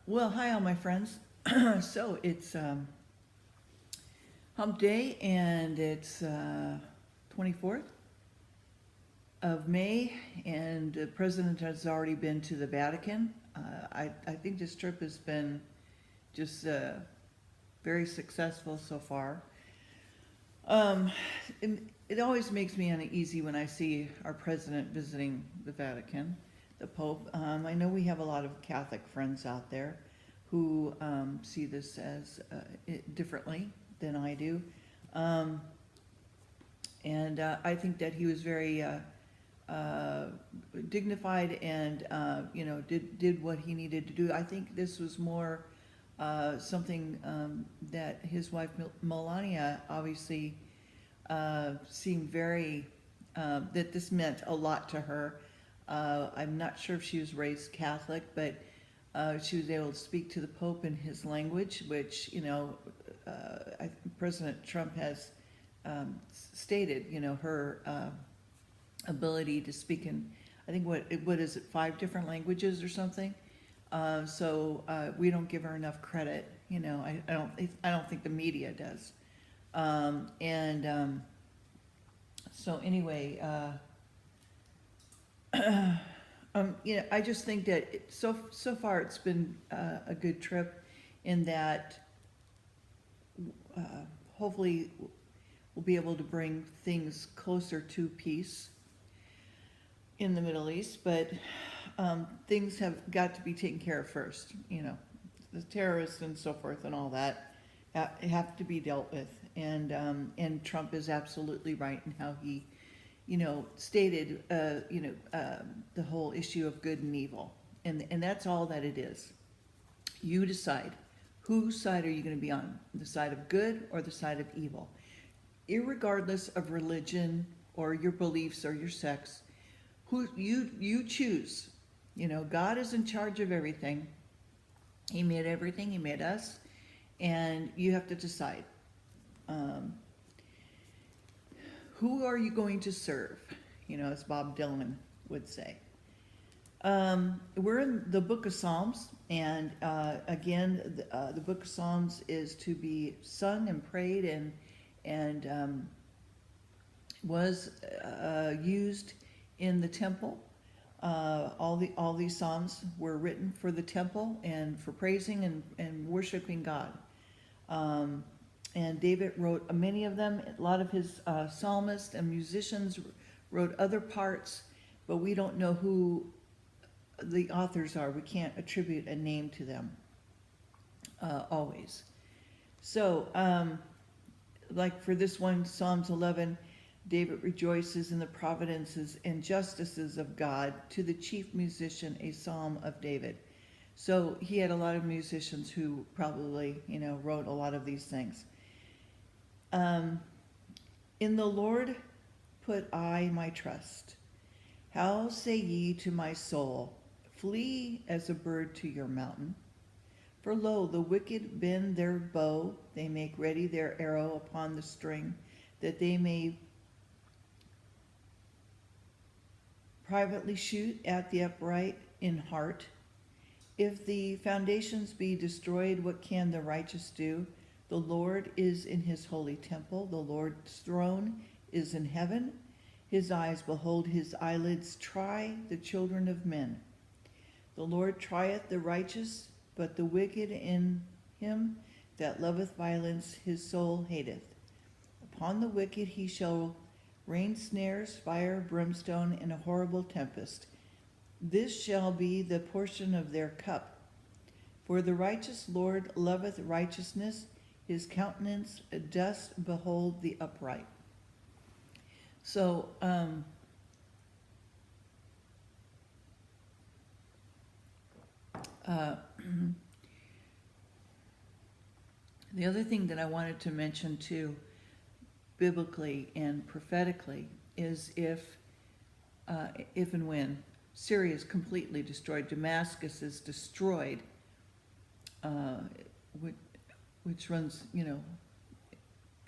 Well, hi, all my friends. So it's Hump Day, and it's 24th of May, and the president has already been to the Vatican. I think this trip has been just very successful so far. Um, it always makes me uneasy when I see our president visiting the Vatican, the Pope. I know we have a lot of Catholic friends out there who see this as differently than I do. Um, and I think that he was very uh, dignified and, did what he needed to do. I think this was more something that his wife Melania obviously seemed very, that this meant a lot to her. I'm not sure if she was raised Catholic, but she was able to speak to the Pope in his language, which, President Trump has stated, her ability to speak in, I think, what is it, 5 different languages or something? So we don't give her enough credit, I don't think the media does. So anyway, I just think that so far it's been a good trip in that uh, hopefully we'll be able to bring things closer to peace in the Middle East, but things have got to be taken care of first. The terrorists and so forth and all that have to be dealt with, and Trump is absolutely right in how he, stated, the whole issue of good and evil, and that's all that it is. You decide whose side are you going to be on, the side of good or the side of evil, irregardless of religion or your beliefs or your sex. Who you choose. God is in charge of everything. He made everything. He made us, and you have to decide. Um, who are you going to serve? As Bob Dylan would say. We're in the Book of Psalms, and again, the Book of Psalms is to be sung and prayed, and was used in the temple. All these psalms were written for the temple and for praising and worshiping God. And David wrote many of them. A lot of his psalmists and musicians wrote other parts, but we don't know who the authors are. We can't attribute a name to them always. So, like for this one, Psalms 11, David rejoices in the providences and justices of God. To the chief musician, a psalm of David. So he had a lot of musicians who probably, wrote a lot of these things. In the Lord put I my trust. How say ye to my soul, flee as a bird to your mountain? For lo, the wicked bend their bow, they make ready their arrow upon the string, that they may privately shoot at the upright in heart. If the foundations be destroyed, what can the righteous do? The Lord is in his holy temple. The Lord's throne is in heaven. His eyes behold, his eyelids try the children of men. The Lord trieth the righteous, but the wicked in him that loveth violence his soul hateth. Upon the wicked he shall rain snares, fire, brimstone, and a horrible tempest. This shall be the portion of their cup. For the righteous Lord loveth righteousness, his countenance doth behold the upright. So, the other thing that I wanted to mention too, biblically and prophetically, is if and when Syria is completely destroyed, Damascus is destroyed, which runs,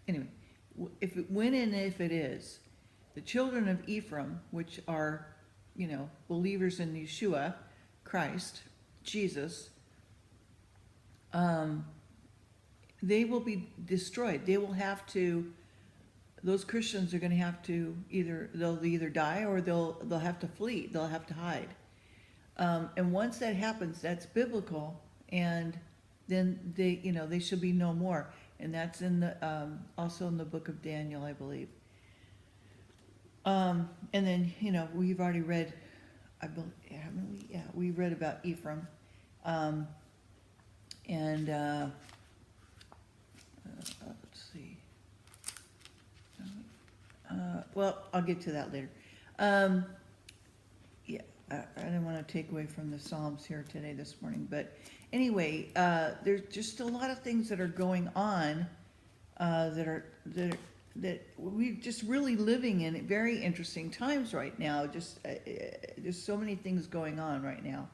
anyway, if it is, the children of Ephraim, which are, believers in Yeshua, Christ, Jesus, um, they will be destroyed. They will have to, those Christians are going to have to they'll either die or they'll have to flee. They'll have to hide. And once that happens, that's biblical, and then they shall be no more. And that's in the also in the book of Daniel, I believe. And then we've already read, I believe, haven't we? Yeah, we read about Ephraim, and let's see. Well, I'll get to that later. Yeah, I didn't want to take away from the Psalms here today, this morning, but anyway, there's just a lot of things that are going on that we're just really living in very interesting times right now. Just there's so many things going on right now,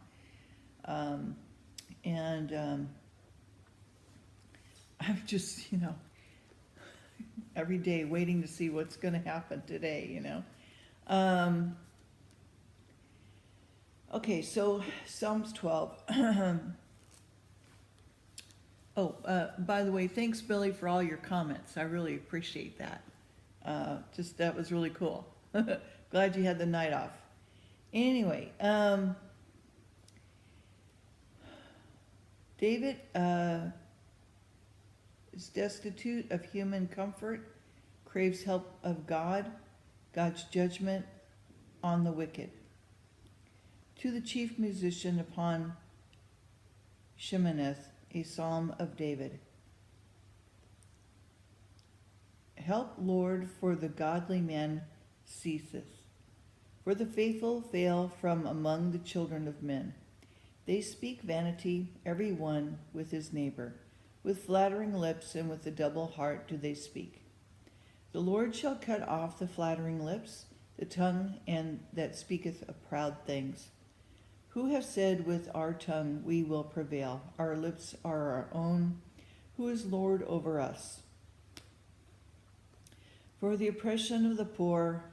and I'm just every day waiting to see what's going to happen today. Okay, so Psalms 12. Oh, by the way, thanks, Billy, for all your comments. I really appreciate that. That was really cool. Glad you had the night off. Anyway, David is destitute of human comfort, craves help of God, God's judgment on the wicked. To the chief musician upon Sheminith, a psalm of David. Help, Lord, for the godly man ceaseth, for the faithful fail from among the children of men. They speak vanity, every one with his neighbor. With flattering lips and with a double heart do they speak. The Lord shall cut off the flattering lips, the tongue and that speaketh of proud things. Who have said with our tongue we will prevail? Our lips are our own. Who is Lord over us? For the oppression of the poor,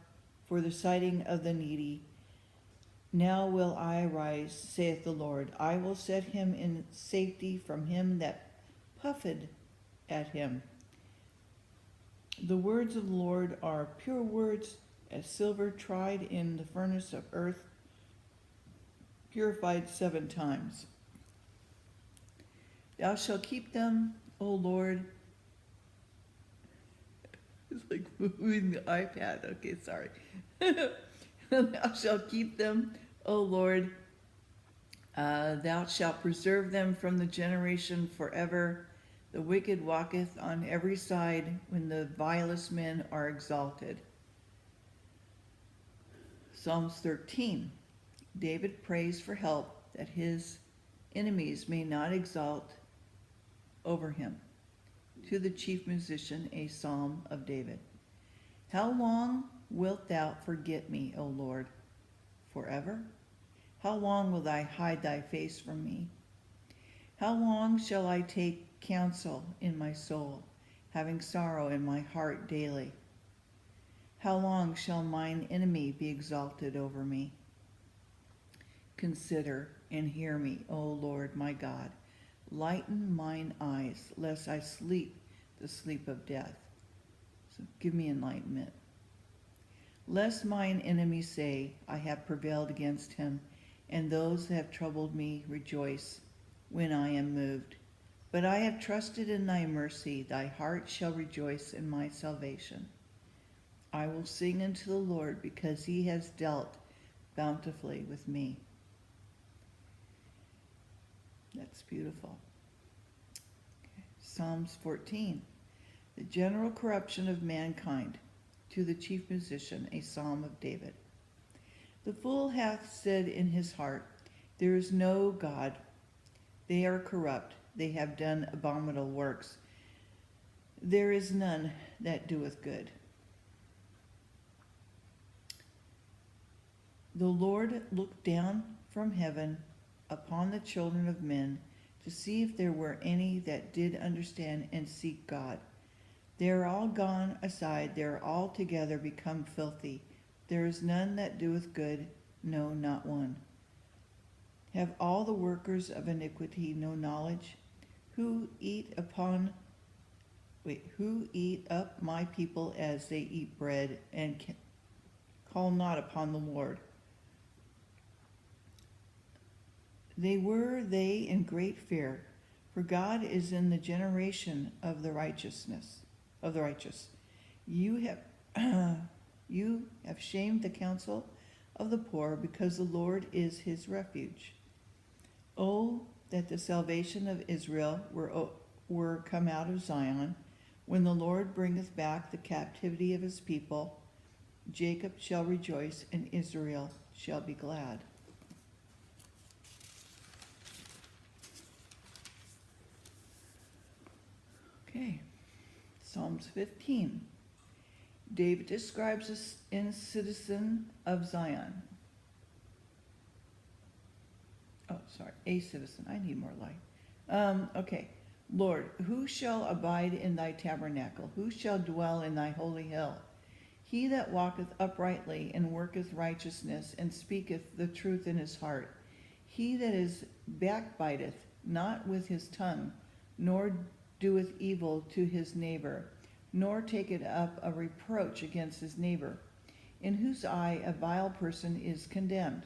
for the sighting of the needy, now will I arise, saith the Lord. I will set him in safety from him that puffed at him. The words of the Lord are pure words, as silver tried in the furnace of earth, purified 7 times. Thou shalt keep them, O Lord. It's like moving the iPad. Okay, sorry. Thou shalt keep them, O Lord. Thou shalt preserve them from the generation forever. The wicked walketh on every side when the vilest men are exalted. Psalms 13. David prays for help that his enemies may not exalt over him. To the chief musician, a psalm of David. How long wilt thou forget me, O Lord? Forever? How long will thou hide thy face from me? How long shall I take counsel in my soul, having sorrow in my heart daily? How long shall mine enemy be exalted over me? Consider and hear me, O Lord my God. Lighten mine eyes, lest I sleep the sleep of death. So give me enlightenment. Lest mine enemies say, I have prevailed against him, and those that have troubled me rejoice when I am moved. But I have trusted in thy mercy. Thy heart shall rejoice in my salvation. I will sing unto the Lord, because he has dealt bountifully with me. That's beautiful. Okay. Psalms 14. The general corruption of mankind. To the chief musician, a psalm of David. The fool hath said in his heart, there is no God. They are corrupt. They have done abominable works. There is none that doeth good. The Lord looked down from heaven upon the children of men to see if there were any that did understand and seek God. They are all gone aside, they are all together become filthy. There is none that doeth good, no, not one. Have all the workers of iniquity no knowledge? who eat up my people as they eat bread, and call not upon the Lord. They were in great fear, for God is in the generation of the righteous. You have shamed the counsel of the poor, because the Lord is his refuge. Oh, that the salvation of Israel were come out of Zion, when the Lord bringeth back the captivity of his people. Jacob shall rejoice, and Israel shall be glad. Okay, Psalms 15. David describes us in citizen of Zion. A citizen. I need more light. Okay. Lord, who shall abide in thy tabernacle? Who shall dwell in thy holy hill? He that walketh uprightly and worketh righteousness and speaketh the truth in his heart. He that is backbiteth not with his tongue, nor doeth evil to his neighbor, nor taketh up a reproach against his neighbor, in whose eye a vile person is condemned.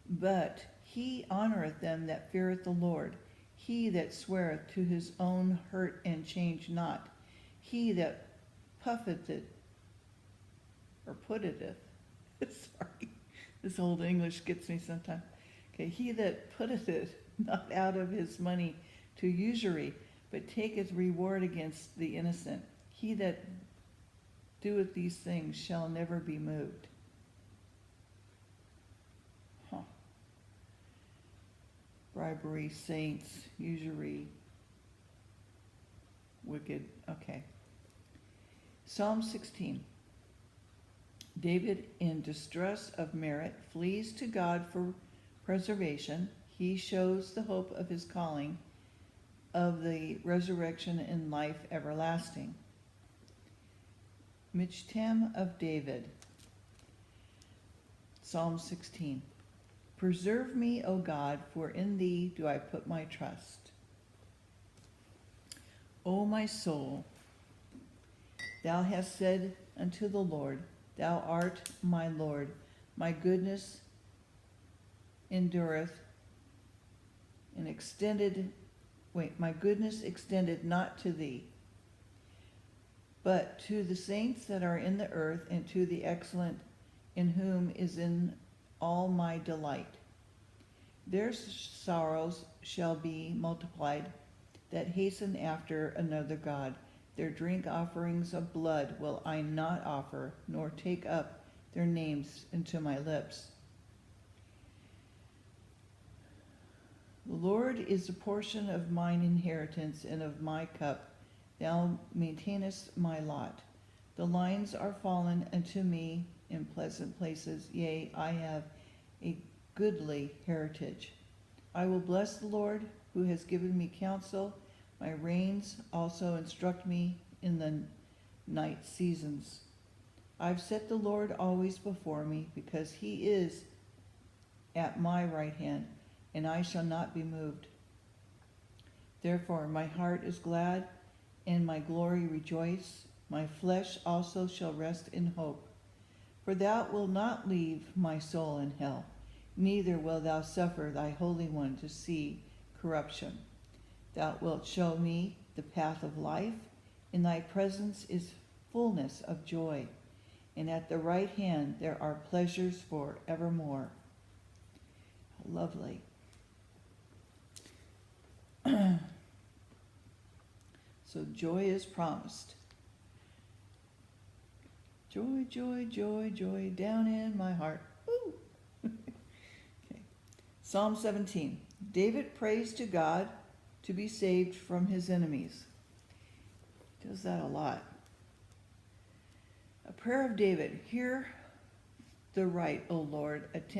But he honoreth them that feareth the Lord. He that sweareth to his own hurt and change not. He that putteth, sorry, this old English gets me sometimes. Okay, he that putteth it not out of his money to usury, but taketh reward against the innocent. He that doeth these things shall never be moved. Bribery, saints, usury, wicked. Okay. Psalm 16. David, in distress of merit, flees to God for preservation. He shows the hope of his calling, of the resurrection and life everlasting. Michtam of David. Psalm 16. Preserve me, O God, for in thee do I put my trust. O my soul, thou hast said unto the Lord, thou art my Lord. My goodness extended not to thee, but to the saints that are in the earth, and to the excellent, in whom is in all my delight. Their sorrows shall be multiplied, that hasten after another God. Their drink offerings of blood will I not offer, nor take up their names into my lips. The Lord is a portion of mine inheritance and of my cup. Thou maintainest my lot. The lines are fallen unto me in pleasant places. Yea, I have a goodly heritage. I will bless the Lord, who has given me counsel. My reins also instruct me in the night seasons. I've set the Lord always before me, because he is at my right hand, and I shall not be moved. Therefore my heart is glad, and my glory rejoice. My flesh also shall rest in hope. For thou wilt not leave my soul in hell, neither wilt thou suffer thy Holy One to see corruption. Thou wilt show me the path of life. In thy presence is fullness of joy, and at the right hand there are pleasures for evermore. Lovely. So joy is promised. Joy, joy, joy, joy down in my heart. Woo! Okay. Psalm 17. David prays to God to be saved from his enemies. He does that a lot. A prayer of David. Hear the right, O Lord. Attend